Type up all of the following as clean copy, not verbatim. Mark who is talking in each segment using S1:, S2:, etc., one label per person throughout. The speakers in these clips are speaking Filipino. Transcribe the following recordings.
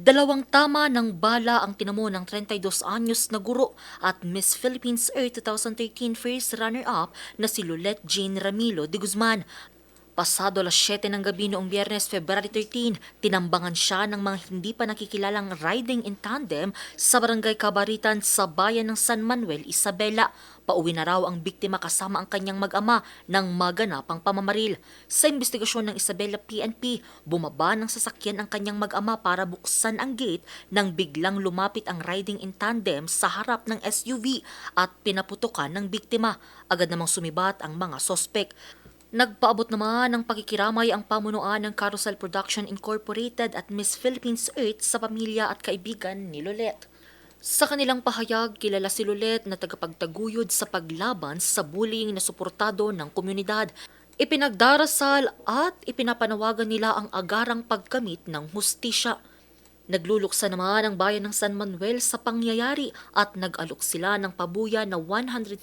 S1: Dalawang tama ng bala ang tinamo ng 32 anyos na guro at Miss Philippines Earth 2013 first runner-up na si Lulet Jean Ramilo de Guzman. Pasado alas 7 ng gabi noong Biyernes, February 13, tinambangan siya ng mga hindi pa nakikilalang riding in tandem sa barangay Kabaritan sa bayan ng San Manuel, Isabela. Pauwi na raw ang biktima kasama ang kanyang mag-ama ng maganapang pamamaril. Sa investigasyon ng Isabela PNP, bumaba ng sasakyan ang kanyang mag-ama para buksan ang gate nang biglang lumapit ang riding in tandem sa harap ng SUV at pinaputukan ng biktima. Agad namang sumibat ang mga sospek. Nagpaabot naman ng pakikiramay ang pamunuan ng Carousel Production Incorporated at Miss Philippines Earth sa pamilya at kaibigan ni Lolet. Sa kanilang pahayag, kilala si Lolet na tagapagtaguyod sa paglaban sa bullying na suportado ng komunidad. Ipinagdarasal at ipinapanawagan nila ang agarang pagkamit ng hustisya. Nagluluksa naman ang bayan ng San Manuel sa pangyayari at nag-alok sila ng pabuya na 150,000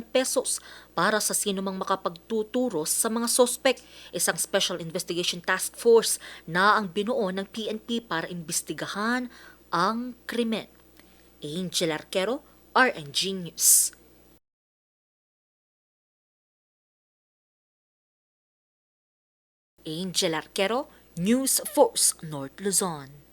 S1: pesos para sa sinumang makapagtuturo sa mga sospek, isang Special Investigation Task Force na ang binuo ng PNP para imbestigahan ang krimen. Angel Arquero, RNG News. Angel Arquero, News Force, North Luzon.